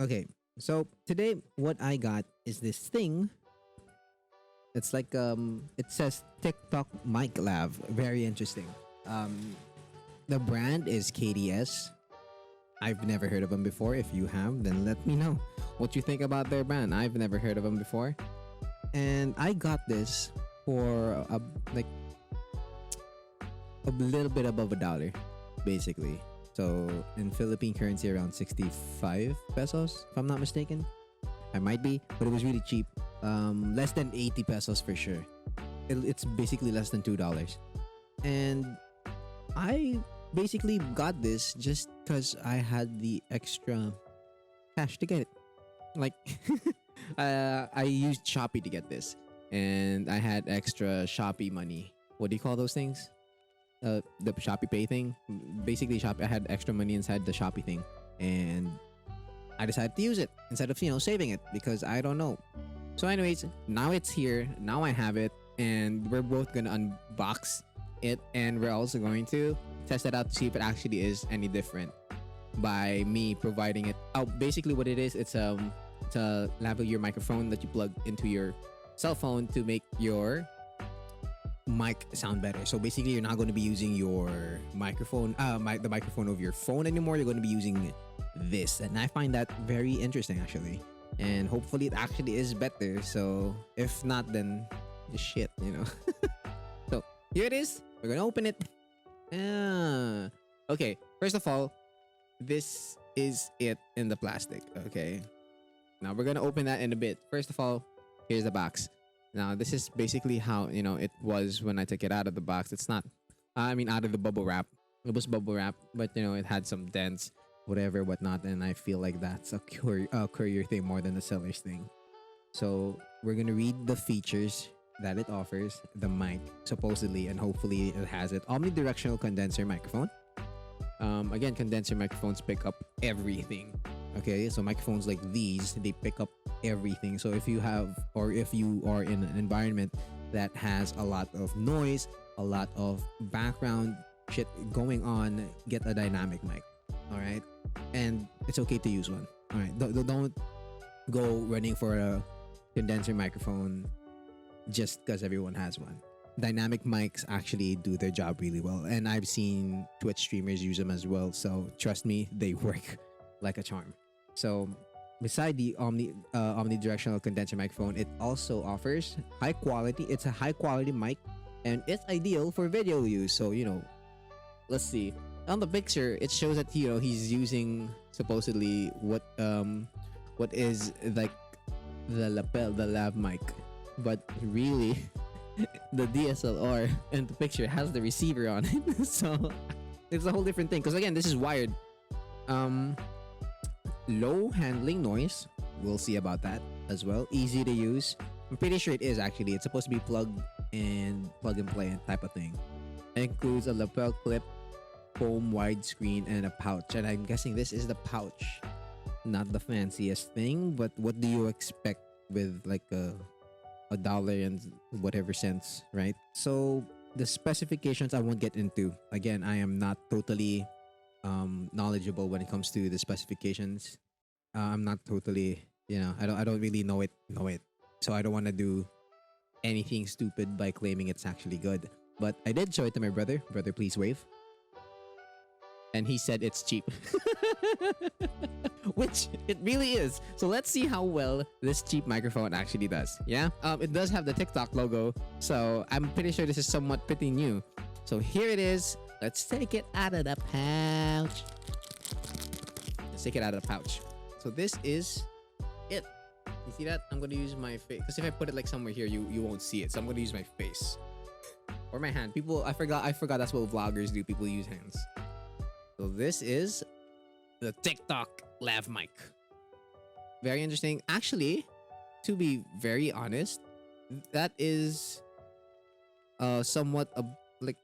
Okay, so today what I got is this thing. It's like it says TikTok Mic Lab. Very interesting. Um, the brand is KDS. I've never heard of them before. If you have, then let me know what you think about their brand. I've never heard of them before, and I got this for like a little bit above $1, basically. So in Philippine currency, around 65 pesos, if I'm not mistaken. I might be, but it was really cheap. Less than 80 pesos for sure. It's basically less than $2. And I basically got this just because I had the extra cash to get it. Like, I used Shopee to get this, and I had extra Shopee money. What do you call those things? The Shopee Pay thing. Basically, Shopee. I had extra money inside the Shopee thing, and I decided to use it instead of saving it because I don't know. So, anyways, now it's here. Now I have it, and we're both gonna unbox it, and we're also going to test it out to see if it actually is any different by me providing it. Oh, basically, what it is, it's a lavalier microphone that you plug into your cell phone to make your mic sound better. So basically, you're not going to be using your microphone, the microphone of your phone anymore. You're going to be using this, and I find that very interesting actually. And hopefully, it actually is better. So if not, then just shit. So here it is. We're gonna open it. Ah. Okay. First of all, this is it in the plastic. Okay. Now we're gonna open that in a bit. First of all, here's the box. Now this is basically how it was when I took it out of the box. It's not, I mean, out of the bubble wrap. It was bubble wrap, but it had some dents, whatever, whatnot, and I feel like that's a courier thing more than a seller's thing. So we're gonna read the features that it offers. The mic, supposedly and hopefully it has it. Omnidirectional condenser microphone. Again, condenser microphones pick up everything. Okay, so microphones like these, they pick up everything. So if you have, or if you are in an environment that has a lot of noise, a lot of background shit going on, get a dynamic mic. All right, and it's okay to use one. All right, don't go running for a condenser microphone just because everyone has one. Dynamic mics actually do their job really well, and I've seen Twitch streamers use them as well. So trust me, they work like a charm. So beside the omnidirectional condenser microphone, it also offers high quality. It's a high quality mic, and it's ideal for video use. So let's see. On the picture, it shows that he's using supposedly what is like the lapel, the lav mic, but really the DSLR in the picture has the receiver on it. So it's a whole different thing. Because again, this is wired. Low handling noise. We'll see about that as well. Easy to use. I'm pretty sure it is actually. It's supposed to be plug and play type of thing. It includes a lapel clip, foam widescreen, and a pouch. And I'm guessing this is the pouch. Not the fanciest thing, but what do you expect with like a dollar and whatever cents, right? So the specifications I won't get into. Again, I am not totally knowledgeable when it comes to the specifications. I'm not totally, I don't really know it. So I don't want to do anything stupid by claiming it's actually good. But I did show it to my brother. Brother, please wave. And he said it's cheap. Which it really is. So let's see how well this cheap microphone actually does. Yeah? It does have the TikTok logo. So I'm pretty sure this is somewhat pretty new. So here it is. Let's take it out of the pouch. Let's take it out of the pouch. So this is it. You see that? I'm going to use my face. Because if I put it like somewhere here, you won't see it. So I'm going to use my face. Or my hand. People, I forgot that's what vloggers do. People use hands. So this is the TikTok lav mic. Very interesting. Actually, to be very honest, that is somewhat like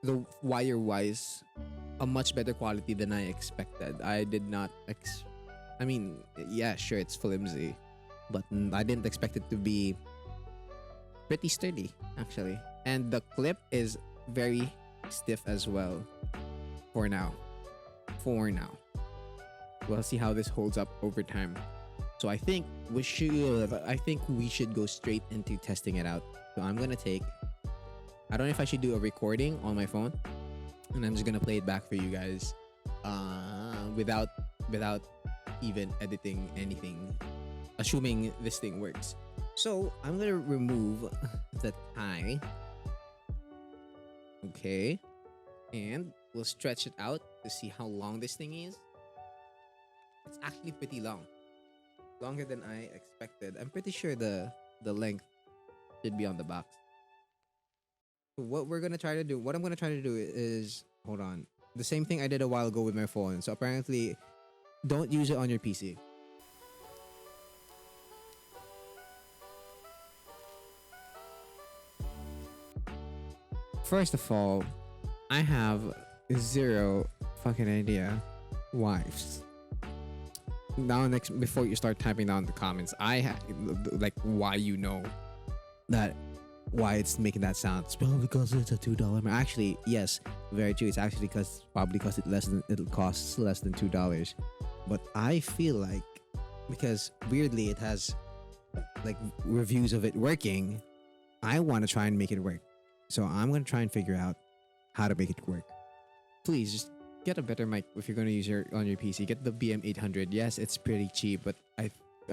the wire wise a much better quality than I expected. I did not I mean, yeah, sure, it's flimsy, but I didn't expect it to be pretty sturdy actually. And the clip is very stiff as well for now. we'll see how this holds up over time. So I think we should go straight into testing it out. So I'm gonna take. I don't know if I should do a recording on my phone, and I'm just gonna play it back for you guys, without even editing anything, assuming this thing works. So I'm gonna remove the tie. Okay, and we'll stretch it out to see how long this thing is. It's actually pretty long, longer than I expected. I'm pretty sure the length should be on the box. What I'm gonna try to do is, hold on, the same thing I did a while ago with my phone. So apparently, don't use it on your PC. First of all, I have zero fucking idea why. Now, before you start typing down the comments, like why that, why it's making that sound. It's probably because it's a $2. Actually, yes, very true. It's actually probably because it costs less than $2. But I feel like, because weirdly it has like reviews of it working, I want to try and make it work. So I'm gonna try and figure out how to make it work. Please just get a better mic if you're gonna use on your PC. Get the BM800. Yes, it's pretty cheap, but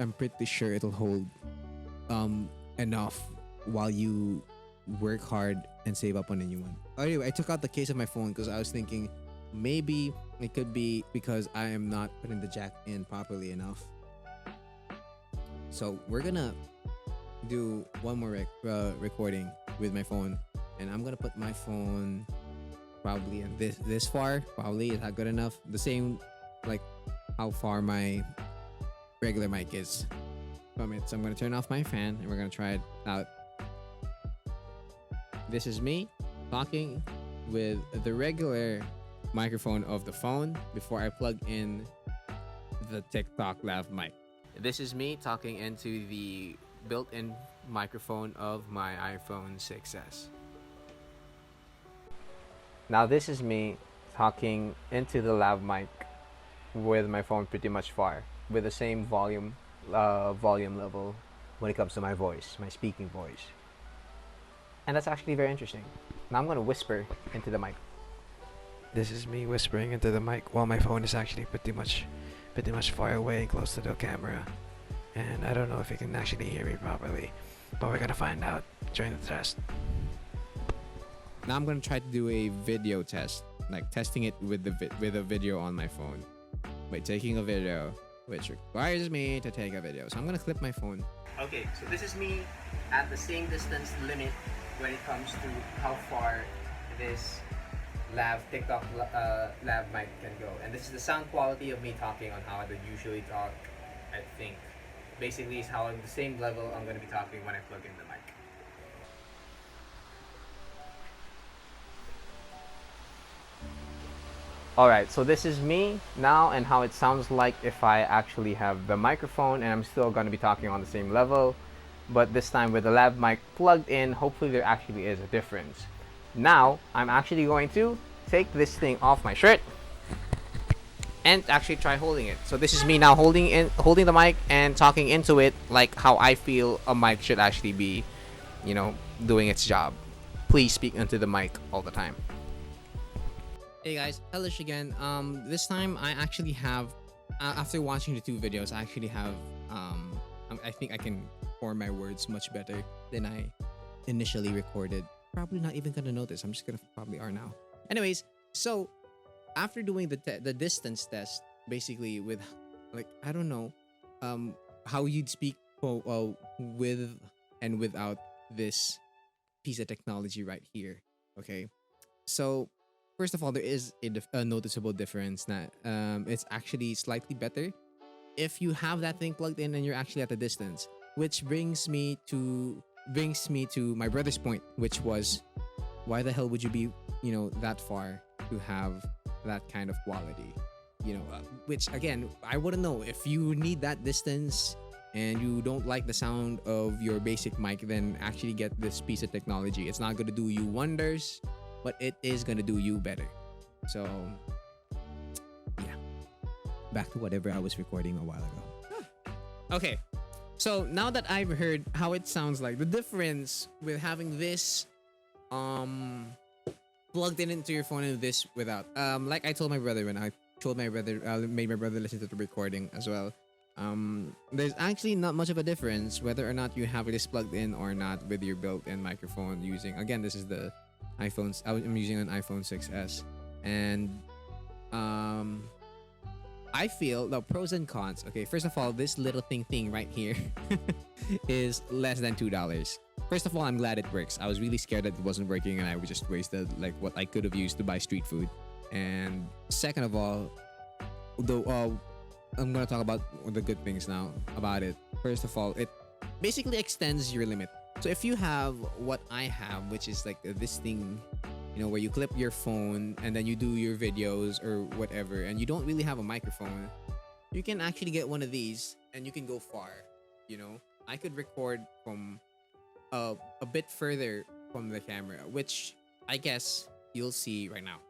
I'm pretty sure it'll hold enough while you work hard and save up on a new one. Anyway, I took out the case of my phone because I was thinking maybe it could be because I am not putting the jack in properly enough. So we're gonna do one more recording with my phone, and I'm gonna put my phone probably in this far. Probably is that good enough? The same like how far my regular mic is from it. So I'm gonna turn off my fan and we're gonna try it out. This is me talking with the regular microphone of the phone before I plug in the TikTok lav mic. This is me talking into the built-in microphone of my iPhone 6s. Now this is me talking into the lav mic with my phone pretty much far, with the same volume level when it comes to my voice, my speaking voice. And that's actually very interesting. Now I'm gonna whisper into the mic. This is me whispering into the mic while my phone is actually pretty much far away and close to the camera. And I don't know if you can actually hear me properly, but we're gonna find out during the test. Now I'm gonna try to do a video test, like testing it with a video on my phone by taking a video, which requires me to take a video. So I'm gonna clip my phone. Okay, so this is me at the same distance limit when it comes to how far this TikTok lav mic can go. And this is the sound quality of me talking on how I would usually talk, I think. Basically, is how the same level I'm going to be talking when I plug in the mic. Alright, so this is me now and how it sounds like if I actually have the microphone and I'm still going to be talking on the same level. But this time with the lav mic plugged in, hopefully there actually is a difference. Now, I'm actually going to take this thing off my shirt and actually try holding it. So this is me now holding the mic and talking into it like how I feel a mic should actually be, doing its job. Please speak into the mic all the time. Hey guys, Hellish again. This time I actually have, after watching the two videos, I actually have, I think I can form my words much better than I initially recorded. Probably not even gonna notice. I'm just gonna probably are now. Anyways, so after doing the distance test, basically with, like, I don't know, how you'd speak with and without this piece of technology right here. Okay, so first of all, there is a noticeable difference that it's actually slightly better if you have that thing plugged in and you're actually at a distance, which brings me to my brother's point, which was, why the hell would you be that far to have that kind of quality? Which again, I wouldn't know. If you need that distance and you don't like the sound of your basic mic, then actually get this piece of technology. It's not going to do you wonders, but it is going to do you better. So yeah, back to whatever I was recording a while ago. Okay, so now that I've heard how it sounds like, the difference with having this plugged in into your phone and this without, like I told my brother when I told my brother, made my brother listen to the recording as well. There's actually not much of a difference whether or not you have this plugged in or not with your built-in microphone using. Again, this is the iPhones. I'm using an iPhone 6s, and I feel the pros and cons. Okay, first of all, this little thing right here is less than $2. First of all, I'm glad it works. I was really scared that it wasn't working and I would just wasted like what I could have used to buy street food. And second of all, though, I'm gonna talk about the good things now about it. First of all, it basically extends your limit. So if you have what I have, which is like this thing, you know, where you clip your phone and then you do your videos or whatever, and you don't really have a microphone, you can actually get one of these and you can go far. You know, I could record from a bit further from the camera, which I guess you'll see right now.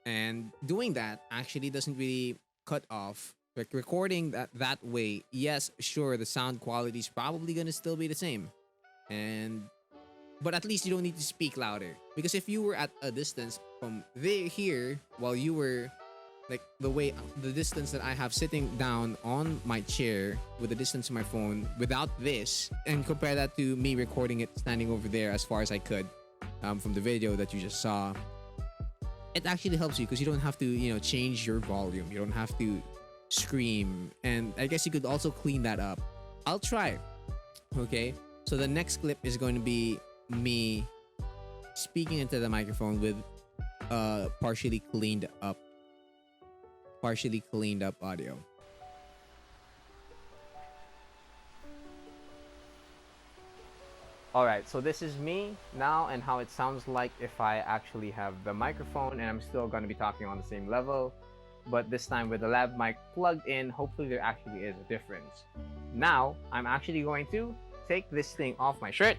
And doing that actually doesn't really cut off, like recording that way. Yes, sure, the sound quality is probably gonna still be the same, but at least you don't need to speak louder, because if you were at a distance from here while you were like the distance that I have sitting down on my chair with the distance of my phone without this, and compare that to me recording it standing over there as far as I could, from the video that you just saw, it actually helps you because you don't have to, you know, change your volume. You don't have to scream. And I guess you could also clean that up. I'll try. Okay. So the next clip is going to be me speaking into the microphone with partially cleaned up audio. Alright, so this is me now and how it sounds like if I actually have the microphone, and I'm still going to be talking on the same level, but this time with the lav mic plugged in. Hopefully there actually is a difference. Now, I'm actually going to take this thing off my shirt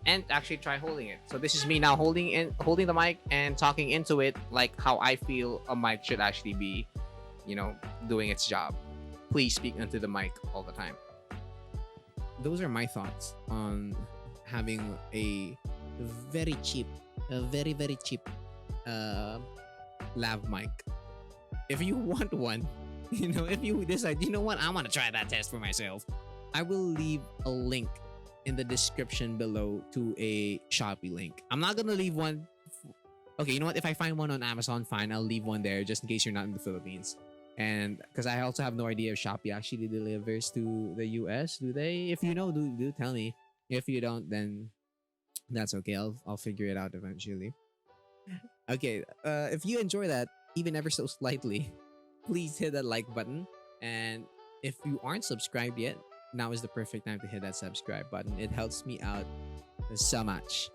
and actually try holding it. So this is me now holding the mic and talking into it like how I feel a mic should actually be, you know, doing its job. Please speak into the mic all the time. Those are my thoughts on having a very cheap lav mic. If you want one, you know, if you decide, you know what, I want to try that test for myself, I will leave a link in the description below to a Shopee link. I'm not gonna leave one. Okay, you know what, if I find one on Amazon, fine, I'll leave one there just in case you're not in the Philippines. And because I also have no idea if Shopee actually delivers to the US. Do they? If you know, do tell me. If you don't, then that's okay. I'll figure it out eventually. Okay, if you enjoy that, even ever so slightly, please hit that like button. And if you aren't subscribed yet, now is the perfect time to hit that subscribe button. It helps me out so much.